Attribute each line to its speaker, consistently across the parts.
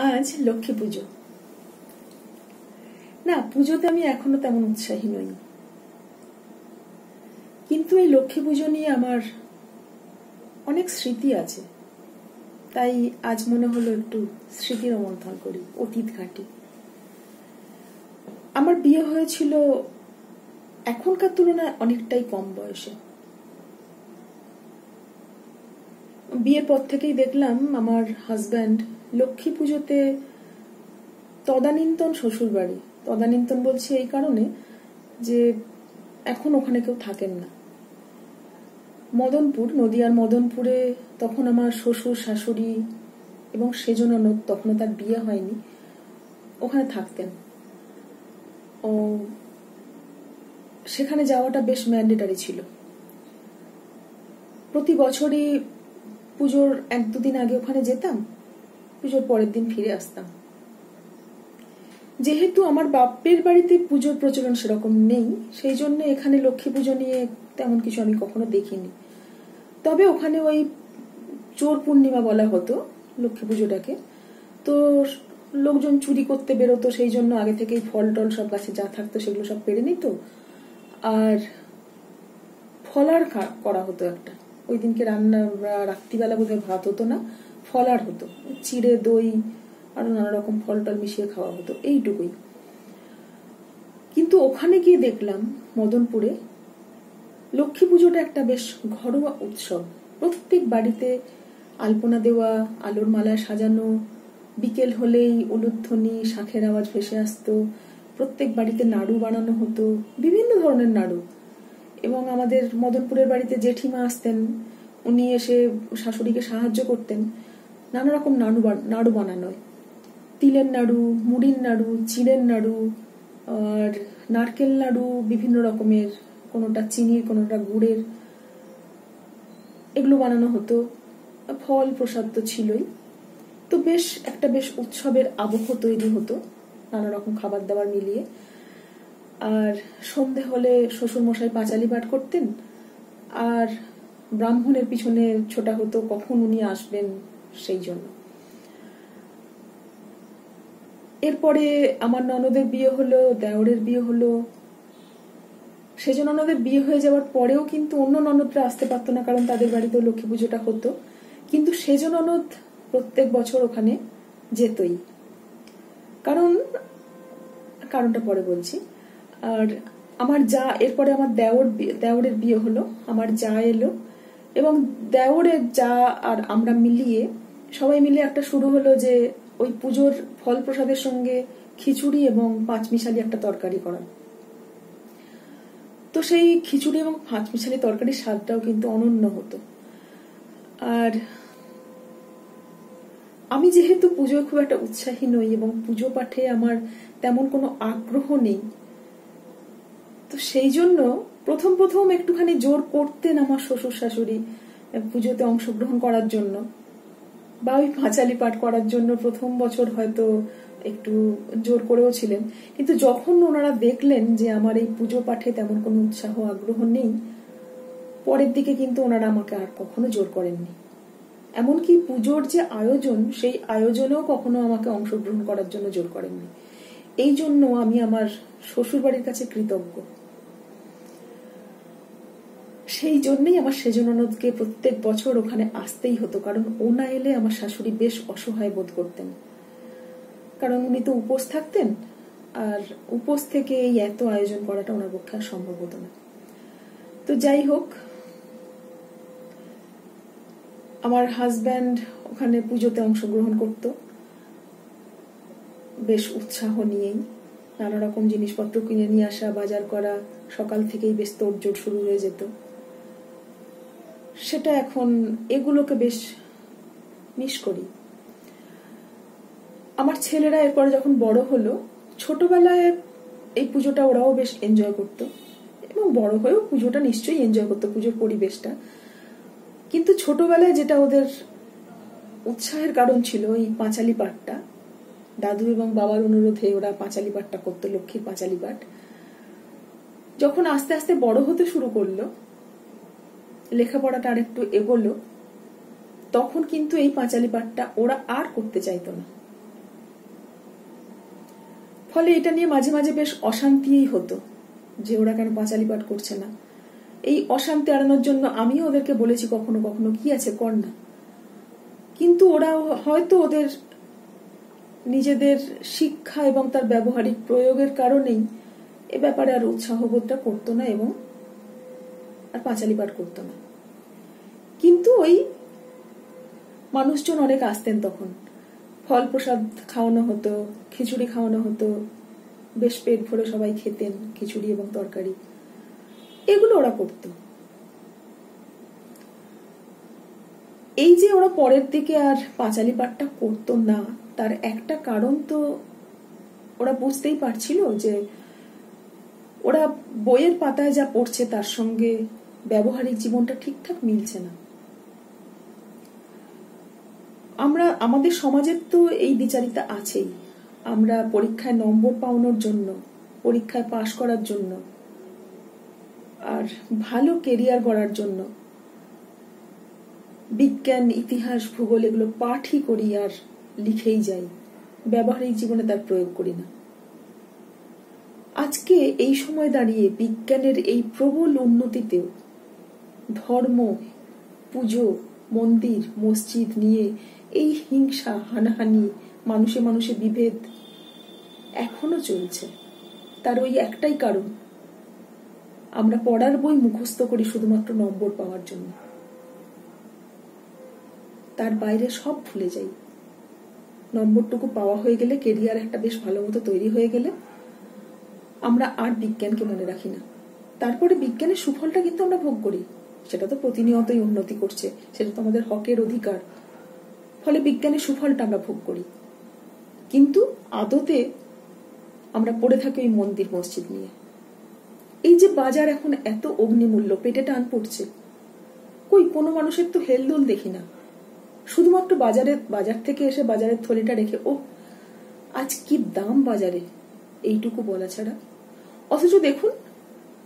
Speaker 1: আজ লক্ষ্মী পুজো। না, পুজোতে আমি এখনো তেমন উৎসাহী নই, কিন্তু এই লক্ষ্মী পুজো নিয়ে আমার অনেক স্মৃতি আছে, তাই আজ মনে হলো একটু স্মৃতি রোমন্থন করি, অতীত ঘাঁটি। আমার বিয়ে হয়েছিল এখনকার তুলনায় অনেকটাই কম বয়সে। বিয়ের পর থেকেই দেখলাম আমার হাজব্যান্ড লক্ষ্মী পুজোতে তদানীন্তন শ্বশুর বাড়ি, তদানীন্তন বলছি এই কারণে যে এখন ওখানে কেউ থাকেন না, মদনপুর, নদিয়ার মদনপুরে তখন আমার শ্বশুর শাশুড়ি এবং সেজ ননদ, তখনও তার বিয়ে হয়নি, ওখানে থাকতেন। ও সেখানে যাওয়াটা বেশ ম্যান্ডেটারি ছিল। প্রতি বছরই পুজোর 1-2 দিন আগে ওখানে যেতাম, পুজোর পরের দিন ফিরে আসতাম। যেহেতু আমার বাপের বাড়িতে পুজোর প্রচলন সেরকম নেই, সেই জন্য এখানে লক্ষ্মী পুজো নিয়ে তেমন কিছু আমি কখনো দেখিনি। তবে ওখানে ওই চোর পূর্ণিমা বলা হতো লক্ষ্মী পুজোটাকে, তো লোকজন চুরি করতে বেরোতো, সেই জন্য আগে থেকেই ফল টল সব গাছে যা থাকতো সেগুলো সব পেরে নিত, আর ফলার করা হতো একটা। ওই দিনকে রান্না রাত্রিবেলা বোধহয় ভাত হতো না, ফলার হতো, চিড়ে দই আরো নানা রকম ফল টল মিশিয়ে খাওয়া হতো, এইটুকুই। কিন্তু ওখানে গিয়ে দেখলাম মদনপুরে লক্ষ্মী পুজোটা একটা বেশ ঘরোয়া উৎসব। প্রত্যেক বাড়িতে আলপনা দেওয়া, আলোর মালায় সাজানো, বিকেল হলেই উলুধ্বনি শাঁখের আওয়াজ ভেসে আসতো, প্রত্যেক বাড়িতে নাড়ু বানানো হতো, বিভিন্ন ধরনের নাড়ু। এবং আমাদের মদনপুরের বাড়িতে জেঠিমা আসতেন, উনি এসে শাশুড়িকে সাহায্য করতেন নানা রকম নাড়ু বানানোয়। তিলের নাড়ু, মুড়ির নাড়ু, চিড়ের নাড়ু, আর নারকেল নাড়ু বিভিন্ন রকমের, কোনোটা চিনির কোনোটা গুড়ের, এগুলো বানানো হতো। ফল প্রসাদ তো ছিলই, তো বেশ উৎসবের আবহ তৈরি হতো নানা রকম খাবার দাবার মিলিয়ে। আর সন্ধে হলে শ্বশুর মশাই পাঁচালি পাঠ করতেন, আর ব্রাহ্মণের পিছনে ছোটা হতো কখন উনি আসবেন সেই জন্য। এরপরে আমার ননদের বিয়ে হলো, দেওরের বিয়ে হলো। সেজ ননদের বিয়ে হয়ে যাওয়ার পরেও কিন্তু অন্য ননদরা আসতে পারতো না, কারণ তাদের বাড়িতেও লক্ষ্মী পুজোটা হতো, কিন্তু সেজ ননদ প্রত্যেক বছর ওখানে যেতই। কারণটা পরে বলছি। আর আমার যা, এরপরে আমার দেওরের বিয়ে হলো, আমার যা এলো, এবং দেওরের যা আর আমরা মিলিয়ে সবাই মিলে একটা শুরু হলো যে ওই পুজোর ফল প্রসাদের সঙ্গে খিচুড়ি এবং পাঁচমিশালি একটা তরকারি করা। তো সেই খিচুড়ি এবং পাঁচমিশালি তরকারির স্বাদটাও কিন্তু অনন্য হতো। আর আমি যেহেতু পুজোয় খুব একটা উৎসাহী নই এবং পুজো পাঠে আমার তেমন কোনো আগ্রহ নেই, তো সেই জন্য প্রথম একটুখানি জোর করতেন আমার শ্বশুর শাশুড়ি পুজোতে অংশগ্রহণ করার জন্য, বা ওই পাঁচালি পাঠ করার জন্য প্রথম বছর হয়তো একটু জোর করেও ছিলেন। কিন্তু যখন ওনারা দেখলেন যে আমার এই পুজো পাঠে তেমন কোনো উৎসাহ আগ্রহ নেই, পরের দিকে কিন্তু ওনারা আমাকে আর কখনো জোর করেননি। এমনকি পুজোর যে আয়োজন, সেই আয়োজনেও কখনো আমাকে অংশগ্রহণ করার জন্য জোর করেননি। এই জন্য আমি আমার শ্বশুর বাড়ির কাছে কৃতজ্ঞ। সেই জন্যই আমার সেজ ননদকে প্রত্যেক বছর ওখানে আসতেই হতো, কারণ ও না এলে আমার শাশুড়ি বেশ অসহায় বোধ করতেন, কারণ উনি তো উপোস থাকতেন, আর উপোস থেকে এই এত আয়োজন করাটা ওনার পক্ষে আর সম্ভব হতো না। তো যাই হোক, আমার হাজব্যান্ড ওখানে পুজোতে অংশগ্রহণ করত বেশ উৎসাহ নিয়েই, নানা রকম জিনিসপত্র কিনে নিয়ে আসা, বাজার করা, সকাল থেকেই বেশ তোড়জোড় শুরু হয়ে যেত। সেটা এখন এগুলোকে বেশ মিস করি। আমার ছেলেরা এরপরে যখন বড় হলো, ছোটবেলায় এই পুজোটা ওরাও বেশ এনজয় করতো, এবং বড় হয়েও পুজোটা নিশ্চয়ই এনজয় করতো, পুজোর পরিবেশটা। কিন্তু ছোটবেলায় যেটা ওদের উৎসাহের কারণ ছিল এই পাঁচালি পাঠটা, দাদু এবং বাবার অনুরোধে ওরা পাঁচালি পাঠটা করতো, লক্ষ্মীর পাঁচালি পাঠ। যখন আস্তে আস্তে বড় হতে শুরু করলো, লেখাপড়াটা আর একটু এগোলো, তখন কিন্তু এই পাঁচালি পাঠটা ওরা আর করতে চাইতো না। ফলে এটা নিয়ে মাঝে মাঝে বেশ অশান্তিই হতো যে ওরা কেন পাঁচালি পাঠ করছে না। এই অশান্তি এড়ানোর জন্য আমিও ওদেরকে বলেছি কখনো কখনো, কি আছে কর না, কিন্তু ওরা হয়তো ওদের নিজেদের শিক্ষা এবং তার ব্যবহারিক প্রয়োগের কারণেই এ ব্যাপারে আর উৎসাহবোধটা করতো না এবং আর পাঁচালি পাঠ করতো না। কিন্তু ওই মানুষজন অনেক আসতেন, তখন ফল প্রসাদ খাওয়ানো হতো, খিচুড়ি খাওয়ানো হতো, বেশ পেট ভরে সবাই খেতেন খিচুড়ি এবং তরকারি, এগুলো ওরা করত। এই যে ওরা পরের দিকে আর পাঁচালি পাঠটা করতো না, তার একটা কারণ তো ওরা বুঝতেই পারছিল যে ওরা বইয়ের পাতায় যা পড়ছে তার সঙ্গে ব্যবহারিক জীবনটা ঠিকঠাক মিলছে না। আমাদের সমাজের তো এই দ্বিচারিতা আছেই। আমরা পরীক্ষায় নম্বর পাওয়ানোর জন্য, পরীক্ষায় পাশ করার জন্য আর ভালো কেরিয়ার গড়ার জন্য বিজ্ঞান, ইতিহাস, ভূগোল এগুলো পাঠই করি আর লিখেই যাই, ব্যবহারিক জীবনে তার প্রয়োগ করি না। আজকে এই সময় দাঁড়িয়ে বিজ্ঞানের এই প্রবল উন্নতিতেও ধর্ম, পুজো, মন্দির, মসজিদ নিয়ে এই হিংসা, হানাহানি, মানুষে মানুষে বিভেদ এখনো চলছে। তার ওই একটাই কারণ, আমরা পড়ার বই মুখস্থ করি শুধুমাত্র নম্বর পাওয়ার জন্য, তার বাইরে সব ভুলে যাই। নম্বরটুকু পাওয়া হয়ে গেলে, কেরিয়ার একটা বেশ ভালো মতো তৈরি হয়ে গেলে আমরা আর বিজ্ঞানকে মনে রাখি না। তারপরে বিজ্ঞানের সুফলটা কিন্তু আমরা ভোগ করি, সেটা তো প্রতিনিয়তই উন্নতি করছে, সেটা তো আমাদের হকের অধিকার, ফলে বিজ্ঞানের সুফলটা আমরা ভোগ করি। কিন্তু আদতে আমরা পড়ে থাকি ওই মন্দির মসজিদ নিয়ে। এই যে বাজার এখন এত অগ্নিমূল্য, পেটে টান পড়ছে, কই কোনো মানুষের তো হেলদোল দেখি না। শুধুমাত্র বাজার থেকে এসে বাজারের থলিটা রেখে ও আজ কি দাম বাজারে, এইটুকু বলা ছাড়া। অথচ দেখুন,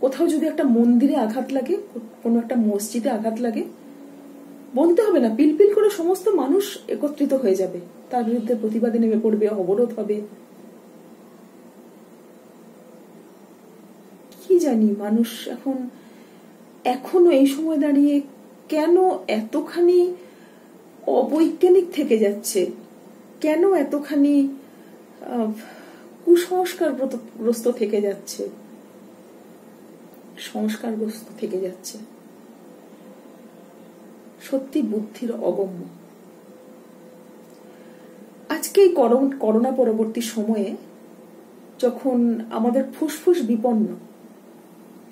Speaker 1: কোথাও যদি একটা মন্দিরে আঘাত লাগে, কোনো একটা মসজিদে আঘাত লাগে, বলতে হবে না, পিলপিল করে সমস্ত মানুষ একত্রিত হয়ে যাবে, তার বিরুদ্ধে প্রতিবাদে নেমে পড়বে, অবরোধ হবে। কি জানি মানুষ এখনো এই সময় দাঁড়িয়ে কেন এতখানি অবৈজ্ঞানিক থেকে যাচ্ছে, কেন এতখানি কুসংস্কারগ্রস্ত থেকে যাচ্ছে, সংস্কারগ্রস্ত থেকে যাচ্ছে। সত্যি বুদ্ধির অগম্য। আজকে এই করোনা পরবর্তী সময়ে যখন আমাদের ফুসফুস বিপন্ন,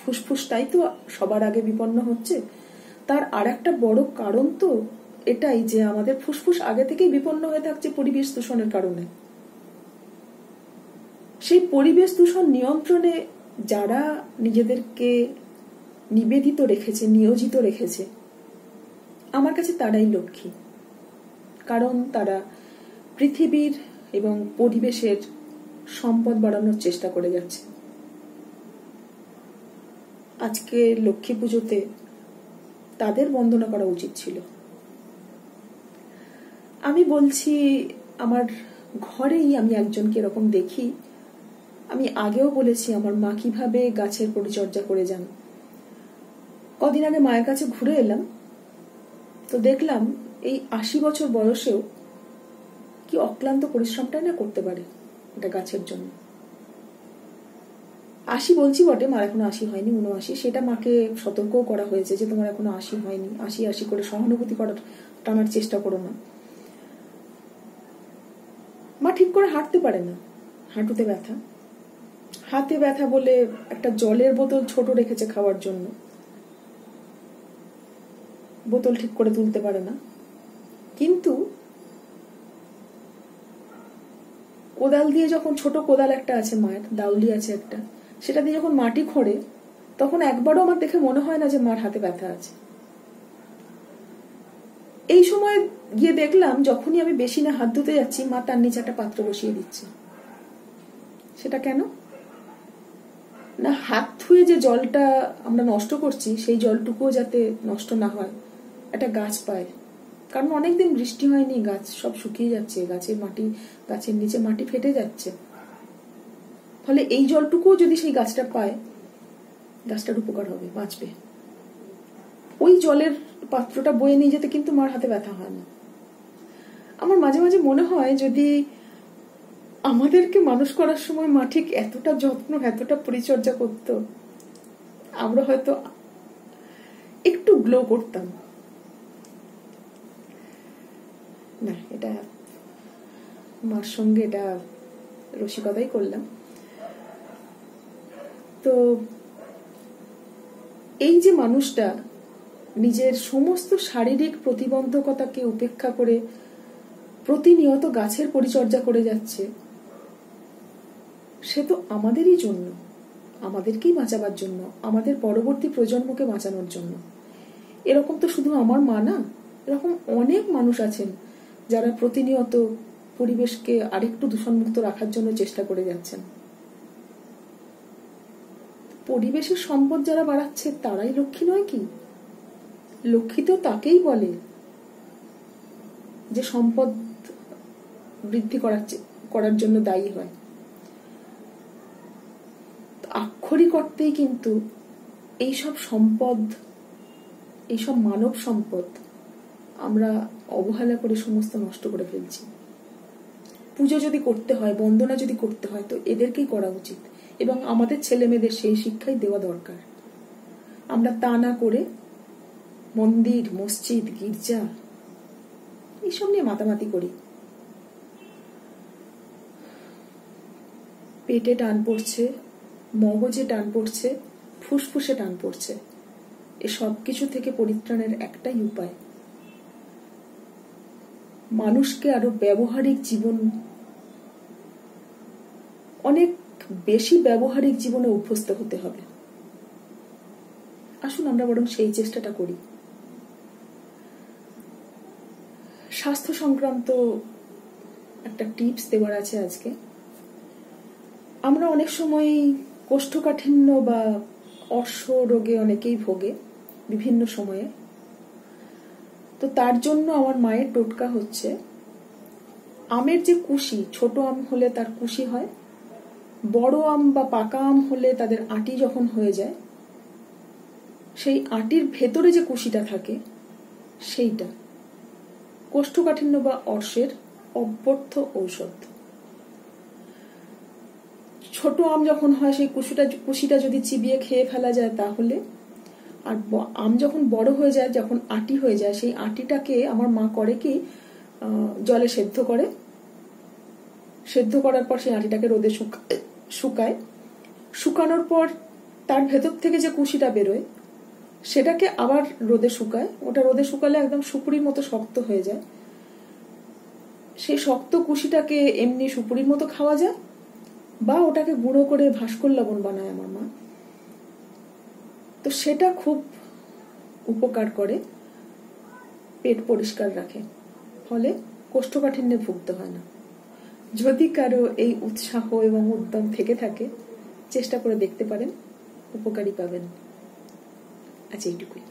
Speaker 1: ফুসফুসটাই তো সবার আগে বিপন্ন হচ্ছে, তার আর একটা বড় কারণ তো এটাই যে আমাদের ফুসফুস আগে থেকেই বিপন্ন হয়ে থাকছে পরিবেশ দূষণের কারণে। সেই পরিবেশ দূষণ নিয়ন্ত্রণে যারা নিজেদেরকে নিবেদিত রেখেছে, নিয়োজিত রেখেছে, আমার কাছে তারাই লক্ষ্মী। কারণ তারা পৃথিবীর এবং পরিবেশের সম্পদ বাড়ানোর চেষ্টা করে যাচ্ছে। আজকে লক্ষ্মী পুজোতে তাদের বন্দনা করা উচিত ছিল। আমি বলছি, আমার ঘরেই আমি একজনকে এরকম দেখি। আমি আগেও বলেছি আমার মা কিভাবে গাছের পরিচর্যা করে যান। কদিন আগে মায়ের কাছে ঘুরে এলাম, তো দেখলাম এই 80 বছর বয়সেও কি অক্লান্ত পরিশ্রমটাই না করতে পারে এটা গাছের জন্য। 80 বলছি বটে, মার এখনো 80 হয়নি, 79। সেটা মাকে সতর্কও করা হয়েছে যে তোমার এখনো 80 হয়নি, 80 করে সহানুভূতি টানার চেষ্টা করো না। মা ঠিক করে হাঁটতে পারে না, হাঁটুতে ব্যথা, হাতে ব্যথা বলে একটা জলের বোতল ছোট রেখেছে খাওয়ার জন্য, বোতল ঠিক করে তুলতে পারে না। কিন্তু কোদাল দিয়ে যখন, ছোট কোদাল একটা আছে মায়ের, দাউলি আছে একটা, সেটা দিয়ে যখন মাটি খোঁড়ে, তখন একবারও আমার দেখে মনে হয় না যে মার হাতে ব্যথা আছে। এই সময় গিয়ে দেখলাম যখনই আমি বেশি না হাত ধুতে যাচ্ছি, মা তার নিচে একটা পাত্র বসিয়ে দিচ্ছে। সেটা কেন না, হাত ধুয়ে যে জলটা আমরা নষ্ট করছি সেই জলটুকুও যাতে নষ্ট না হয়, একটা গাছ পায়। কারণ অনেকদিন বৃষ্টি হয়নি, গাছ সব শুকিয়ে যাচ্ছে, গাছের নিচে মাটি ফেটে যাচ্ছে। ফলে এই জলটুকুও যদি সেই গাছটা পায়, গাছটার উপকার হবে, বাঁচবে। ওই জলের পাত্রটা বয়ে নিয়ে যেতে কিন্তু মার হাতে ব্যথা হয় না। আমার মাঝে মাঝে মনে হয় যদি আমাদেরকে মানুষ করার সময় মা ঠিক এতটা যত্ন, এতটা পরিচর্যা করত, আমরা হয়তো একটু গ্লো করতাম না। এটা মার সঙ্গে এটা রসিকতাই করলাম। তো এই যে মানুষটা নিজের সমস্ত শারীরিক প্রতিবন্ধকতাকে উপেক্ষা করে প্রতিনিয়ত গাছের পরিচর্যা করে যাচ্ছে, সে তো আমাদেরই জন্য, আমাদেরকেই বাঁচাবার জন্য, আমাদের পরবর্তী প্রজন্মকে বাঁচানোর জন্য। এরকম তো শুধু আমার মা না, এরকম অনেক মানুষ আছেন যারা প্রতিনিয়ত পরিবেশকে আরেকটু দূষণমুক্ত রাখার জন্য চেষ্টা করে যাচ্ছেন। পরিবেশের সম্পদ যারা বাড়াচ্ছে তারাই লক্ষ্মী নয় কি? লক্ষ্মী তো তাকেই বলে যে সম্পদ বৃদ্ধি করার জন্য দায়ী হয়। আক্ষরিক অর্থেই কিন্তু এইসব সম্পদ, এইসব মানব সম্পদ আমরা অবহেলা করে সমস্ত নষ্ট করে ফেলছি। পুজো যদি করতে হয়, বন্দনা যদি করতে হয়, তো এদেরকেই করা উচিত এবং আমাদের ছেলে মেয়েদের সেই শিক্ষাই দেওয়া দরকার। আমরা তা না করে মন্দির, মসজিদ, গির্জা এইসব নিয়ে মাতামাতি করি। পেটে টান পড়ছে, মগজে টান পড়ছে, ফুসফুসে টান পড়ছে। এসব কিছু থেকে পরিত্রাণের একটাই উপায়, মানুষকে আরো ব্যবহারিক জীবন, অনেক বেশি ব্যবহারিক জীবনে অভ্যস্ত হতে হবে। আসুন আমরা বরং সেই চেষ্টাটা করি। স্বাস্থ্য সংক্রান্ত একটা টিপস দেওয়ার আছে আজকে। আমরা অনেক সময় কোষ্ঠকাঠিন্য বা অর্শ রোগে অনেকেই ভোগে বিভিন্ন সময়ে। তো তার জন্য আমার মায়ের টোটকা হচ্ছে, আমের যে কুশি, ছোট আম হলে তার কুশি হয়, বড় আম বা পাকা আম হলে তাদের আঁটি যখন হয়ে যায়, সেই আঁটির ভেতরে যে কুশিটা থাকে সেইটা কোষ্ঠকাঠিন্য বা অর্শের অব্যর্থ ঔষধ। ছোট আম যখন হয় সেই কুশিটা যদি চিবিয়ে খেয়ে ফেলা যায় তাহলে, আর আম যখন বড় হয়ে যায়, যখন আঁটি হয়ে যায়, সেই আঁটিটাকে আমার মা করে কি জলে সেদ্ধ করে, সেদ্ধ করার পর সেই আঁটিটাকে রোদে শুকায়, শুকানোর পর তার ভেতর থেকে যে কুশিটা বেরোয় সেটাকে আবার রোদে শুকায়। ওটা রোদে শুকালে একদম সুপুরির মতো শক্ত হয়ে যায়। সেই শক্ত কুশিটাকে এমনি সুপুরির মতো খাওয়া যায়, বা ওটাকে গুঁড়ো করে ভাস্কর লবণ বানায় আমার মা। তো সেটা খুব উপকার করে, পেট পরিষ্কার রাখে, ফলে কোষ্ঠকাঠিন্যে ভুগতে হয় না। যদি কারো এই উৎসাহ এবং উদ্যম থেকে থাকে, চেষ্টা করে দেখতে পারেন, উপকারী পাবেন। আচ্ছা, এইটুকুই।